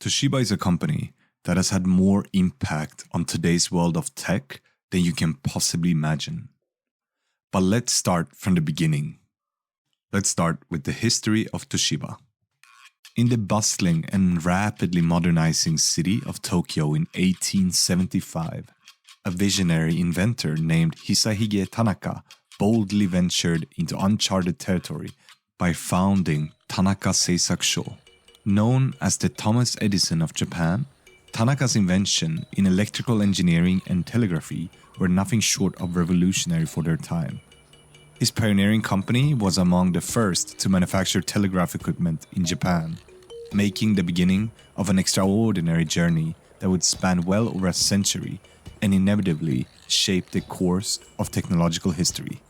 Toshiba is a company that has had more impact on today's world of tech than you can possibly imagine. But let's start from the beginning. Let's start with the history of Toshiba. In the bustling and rapidly modernizing city of Tokyo in 1875, a visionary inventor named Hisahige Tanaka boldly ventured into uncharted territory by founding Tanaka Seisakusho. Known as the Thomas Edison of Japan, Tanaka's invention in electrical engineering and telegraphy were nothing short of revolutionary for their time. His pioneering company was among the first to manufacture telegraph equipment in Japan, making the beginning of an extraordinary journey that would span well over a century and inevitably shape the course of technological history.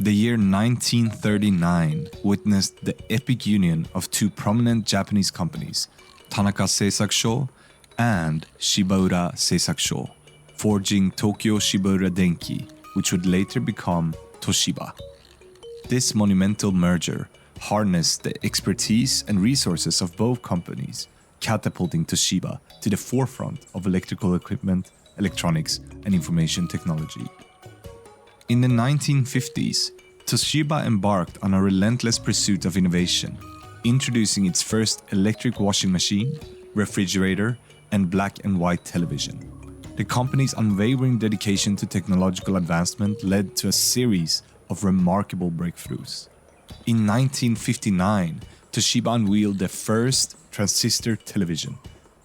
The year 1939 witnessed the epic union of two prominent Japanese companies, Tanaka Seisakusho and Shibaura Seisakusho, forging Tokyo Shibaura Denki, which would later become Toshiba. This monumental merger harnessed the expertise and resources of both companies, catapulting Toshiba to the forefront of electrical equipment, electronics, and information technology. In the 1950s, Toshiba embarked on a relentless pursuit of innovation, introducing its first electric washing machine, refrigerator, and black and white television. The company's unwavering dedication to technological advancement led to a series of remarkable breakthroughs. In 1959, Toshiba unveiled the first transistor television,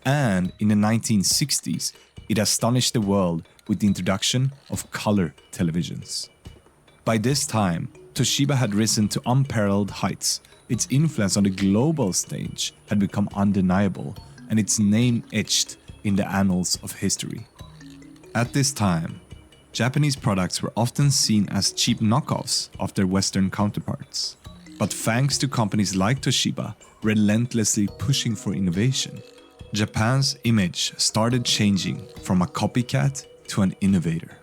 and in the 1960s, it astonished the world with the introduction of color televisions. By this time, Toshiba had risen to unparalleled heights. Its influence on the global stage had become undeniable, and its name etched in the annals of history. At this time, Japanese products were often seen as cheap knockoffs of their Western counterparts. But thanks to companies like Toshiba relentlessly pushing for innovation, Japan's image started changing from a copycat to an innovator.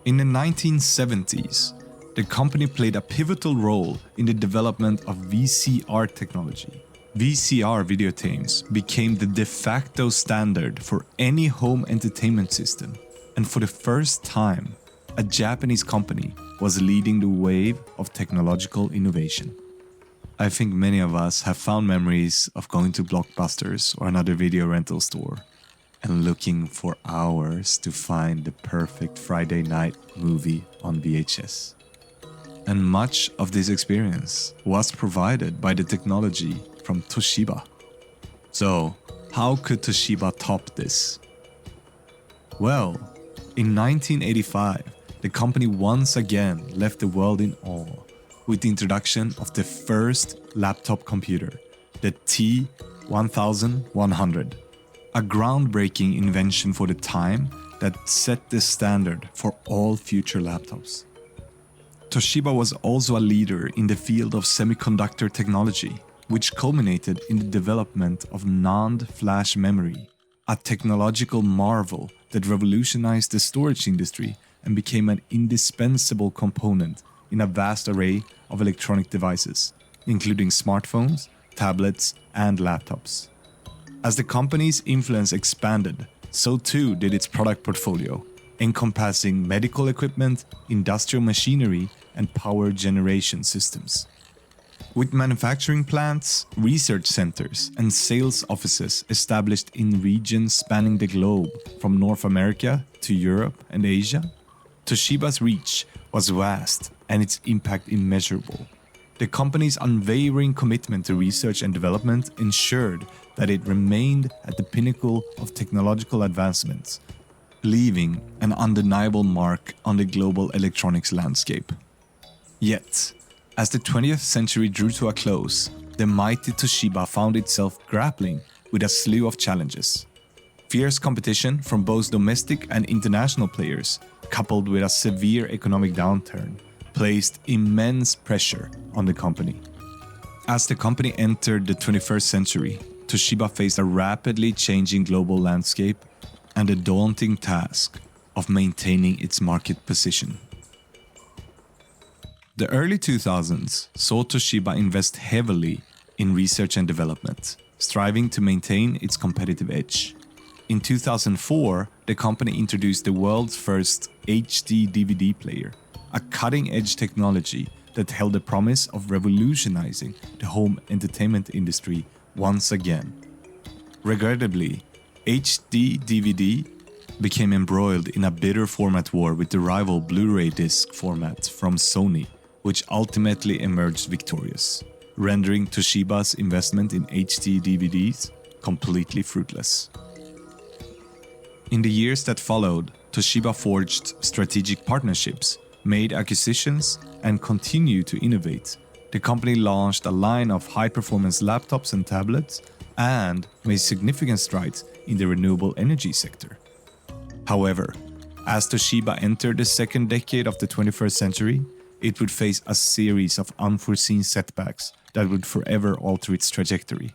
In the 1970s, the company played a pivotal role in the development of VCR technology. VCR videotapes became the de facto standard for any home entertainment system, and for the first time, a Japanese company was leading the wave of technological innovation. I think many of us have fond memories of going to Blockbusters or another video rental store and looking for hours to find the perfect Friday night movie on VHS. And much of this experience was provided by the technology from Toshiba. So, how could Toshiba top this? Well, in 1985, the company once again left the world in awe with the introduction of the first laptop computer, the T1100, a groundbreaking invention for the time that set the standard for all future laptops. Toshiba was also a leader in the field of semiconductor technology, which culminated in the development of NAND flash memory, a technological marvel that revolutionized the storage industry and became an indispensable component in a vast array of electronic devices, including smartphones, tablets, and laptops. As the company's influence expanded, so too did its product portfolio, encompassing medical equipment, industrial machinery, and power generation systems. With manufacturing plants, research centers, and sales offices established in regions spanning the globe from North America to Europe and Asia, Toshiba's reach was vast and its impact immeasurable. The company's unwavering commitment to research and development ensured that it remained at the pinnacle of technological advancements, leaving an undeniable mark on the global electronics landscape. Yet, as the 20th century drew to a close, the mighty Toshiba found itself grappling with a slew of challenges. Fierce competition from both domestic and international players, coupled with a severe economic downturn, placed immense pressure on the company. As the company entered the 21st century, Toshiba faced a rapidly changing global landscape and the daunting task of maintaining its market position. The early 2000s saw Toshiba invest heavily in research and development, striving to maintain its competitive edge. In 2004, the company introduced the world's first HD DVD player, a cutting-edge technology that held the promise of revolutionizing the home entertainment industry once again. Regrettably, HD DVD became embroiled in a bitter format war with the rival Blu-ray disc format from Sony, which ultimately emerged victorious, rendering Toshiba's investment in HD DVDs completely fruitless. In the years that followed, Toshiba forged strategic partnerships, made acquisitions, and continued to innovate. The company launched a line of high-performance laptops and tablets and made significant strides in the renewable energy sector. However, as Toshiba entered the second decade of the 21st century, it would face a series of unforeseen setbacks that would forever alter its trajectory.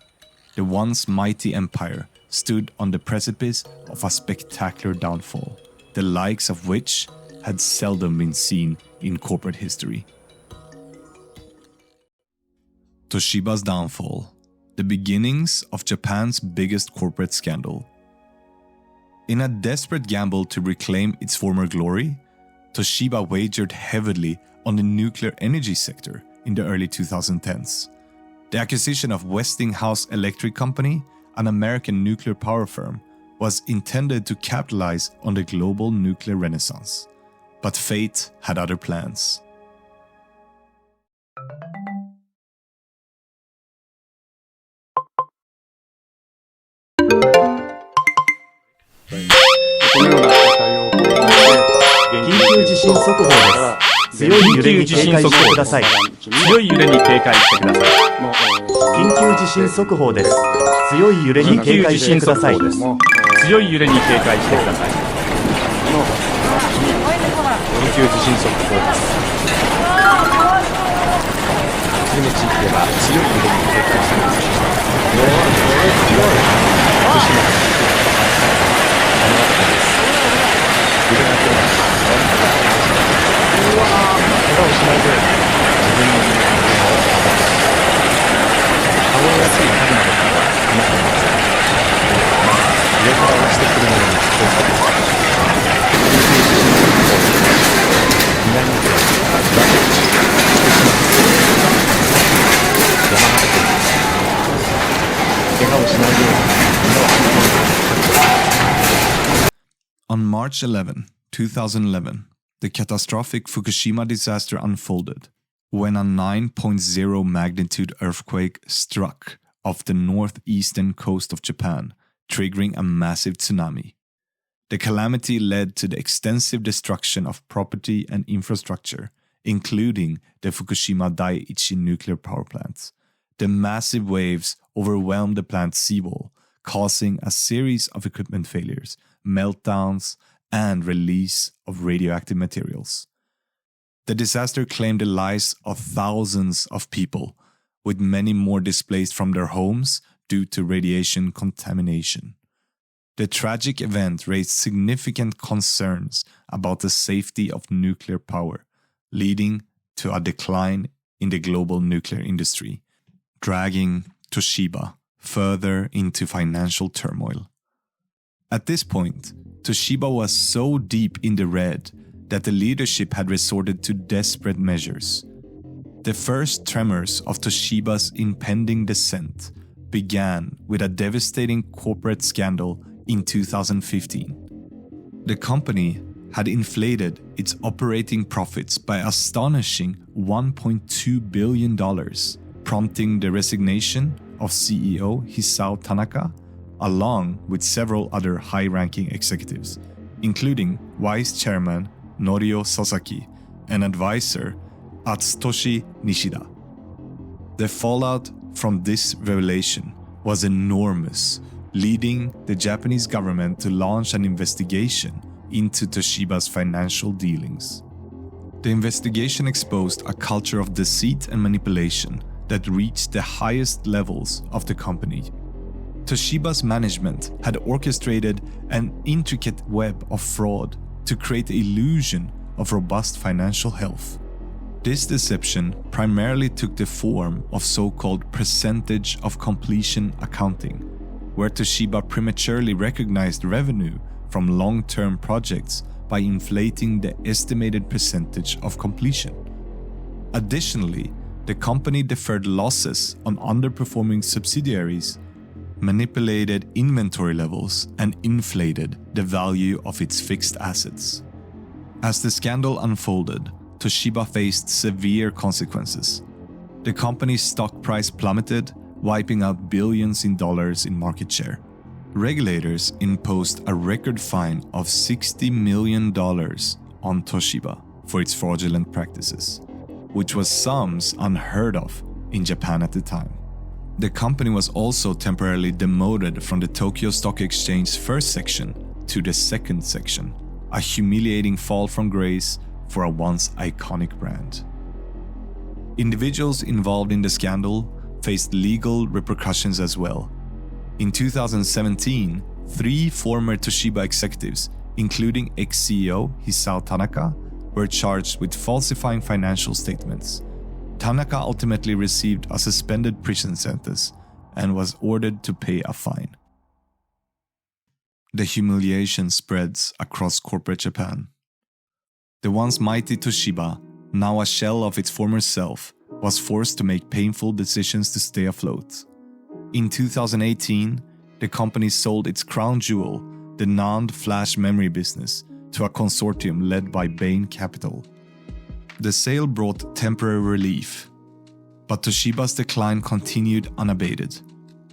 The once mighty empire stood on the precipice of a spectacular downfall, the likes of which had seldom been seen in corporate history. Toshiba's downfall, the beginnings of Japan's biggest corporate scandal. In a desperate gamble to reclaim its former glory, Toshiba wagered heavily on the nuclear energy sector in the early 2010s. The acquisition of Westinghouse Electric Company, an American nuclear power firm, was intended to capitalize on the global nuclear renaissance. But fate had other plans. On March 11, 2011, the catastrophic Fukushima disaster unfolded when a 9.0 magnitude earthquake struck off the northeastern coast of Japan, triggering a massive tsunami. The calamity led to the extensive destruction of property and infrastructure, including the Fukushima Daiichi nuclear power plant. The massive waves overwhelmed the plant's seawall, causing a series of equipment failures, meltdowns, and release of radioactive materials. The disaster claimed the lives of thousands of people, with many more displaced from their homes due to radiation contamination. The tragic event raised significant concerns about the safety of nuclear power, leading to a decline in the global nuclear industry, dragging Toshiba further into financial turmoil. At this point, Toshiba was so deep in the red that the leadership had resorted to desperate measures. The first tremors of Toshiba's impending descent began with a devastating corporate scandal in 2015. The company had inflated its operating profits by an astonishing $1.2 billion, prompting the resignation of CEO Hisao Tanaka, along with several other high-ranking executives, including Vice Chairman Norio Sasaki and advisor Atsutoshi Nishida. The fallout from this revelation was enormous, leading the Japanese government to launch an investigation into Toshiba's financial dealings. The investigation exposed a culture of deceit and manipulation that reached the highest levels of the company. Toshiba's management had orchestrated an intricate web of fraud to create the illusion of robust financial health. This deception primarily took the form of so-called percentage of completion accounting, where Toshiba prematurely recognized revenue from long-term projects by inflating the estimated percentage of completion. Additionally, the company deferred losses on underperforming subsidiaries, manipulated inventory levels, and inflated the value of its fixed assets. As the scandal unfolded, Toshiba faced severe consequences. The company's stock price plummeted, wiping out billions in dollars in market share. Regulators imposed a record fine of $60 million on Toshiba for its fraudulent practices, which was sums unheard of in Japan at the time. The company was also temporarily demoted from the Tokyo Stock Exchange's first section to the second section, a humiliating fall from grace for a once iconic brand. Individuals involved in the scandal faced legal repercussions as well. In 2017, 3 former Toshiba executives, including ex-CEO Hisao Tanaka, were charged with falsifying financial statements. Tanaka ultimately received a suspended prison sentence and was ordered to pay a fine. The humiliation spreads across corporate Japan. The once mighty Toshiba, now a shell of its former self, was forced to make painful decisions to stay afloat. In 2018, the company sold its crown jewel, the NAND flash memory business, to a consortium led by Bain Capital. The sale brought temporary relief, but Toshiba's decline continued unabated.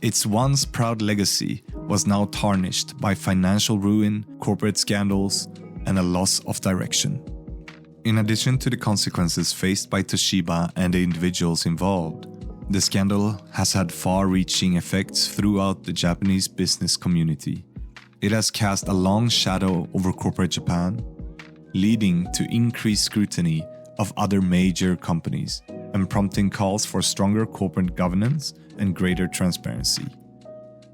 Its once proud legacy was now tarnished by financial ruin, corporate scandals, and a loss of direction. In addition to the consequences faced by Toshiba and the individuals involved, the scandal has had far-reaching effects throughout the Japanese business community. It has cast a long shadow over corporate Japan, leading to increased scrutiny of other major companies and prompting calls for stronger corporate governance and greater transparency.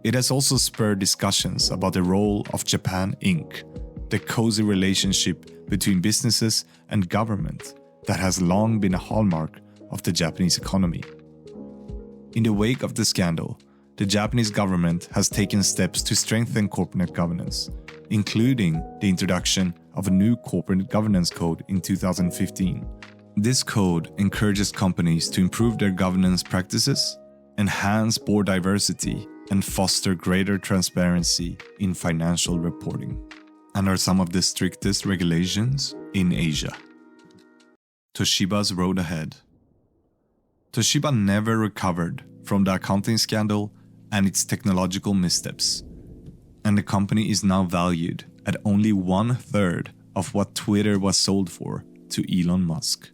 It has also spurred discussions about the role of Japan Inc., the cozy relationship between businesses and government that has long been a hallmark of the Japanese economy. In the wake of the scandal, the Japanese government has taken steps to strengthen corporate governance, including the introduction of a new corporate governance code in 2015. This code encourages companies to improve their governance practices, enhance board diversity, and foster greater transparency in financial reporting, and are some of the strictest regulations in Asia. Toshiba's road ahead. Toshiba never recovered from the accounting scandal and its technological missteps, and the company is now valued at only 1/3 of what Twitter was sold for to Elon Musk.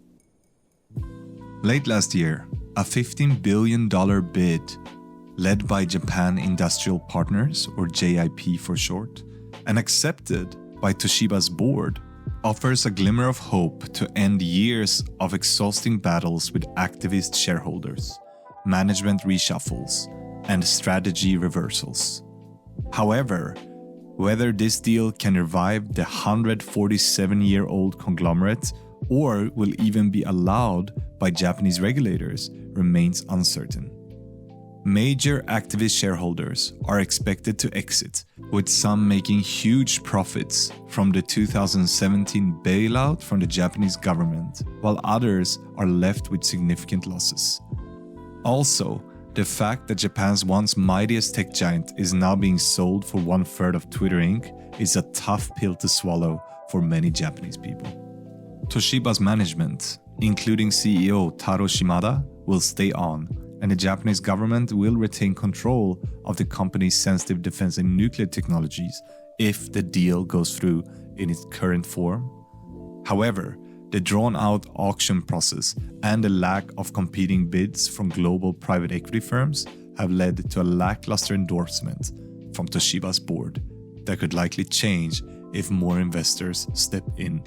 Late last year, a $15 billion bid led by Japan Industrial Partners, or JIP for short, and accepted by Toshiba's board, offers a glimmer of hope to end years of exhausting battles with activist shareholders, management reshuffles, and strategy reversals. However, whether this deal can revive the 147-year-old conglomerate or will even be allowed by Japanese regulators remains uncertain. Major activist shareholders are expected to exit, with some making huge profits from the 2017 bailout from the Japanese government, while others are left with significant losses. Also, the fact that Japan's once mightiest tech giant is now being sold for 1/3 of Twitter Inc. is a tough pill to swallow for many Japanese people. Toshiba's management, including CEO Taro Shimada, will stay on, and the Japanese government will retain control of the company's sensitive defense and nuclear technologies if the deal goes through in its current form. However, the drawn-out auction process and the lack of competing bids from global private equity firms have led to a lackluster endorsement from Toshiba's board that could likely change if more investors step in.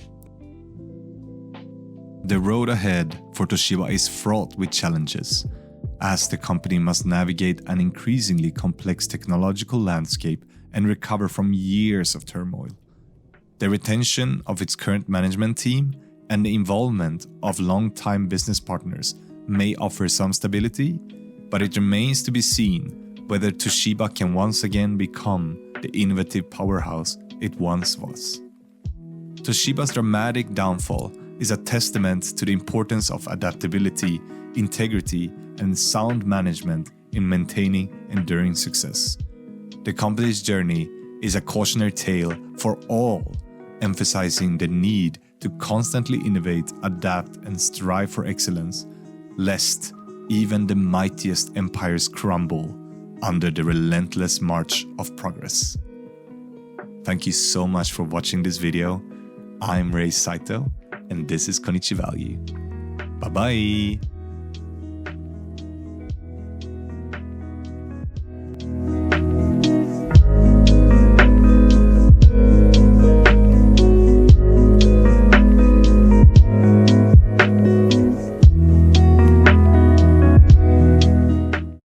The road ahead for Toshiba is fraught with challenges, as the company must navigate an increasingly complex technological landscape and recover from years of turmoil. The retention of its current management team and the involvement of long-time business partners may offer some stability, but it remains to be seen whether Toshiba can once again become the innovative powerhouse it once was. Toshiba's dramatic downfall is a testament to the importance of adaptability, integrity, and sound management in maintaining enduring success. The company's journey is a cautionary tale for all, emphasizing the need to constantly innovate, adapt, and strive for excellence, lest even the mightiest empires crumble under the relentless march of progress. Thank you so much for watching this video. I'm Rei Saito, and this is Konichi Value. Bye-bye!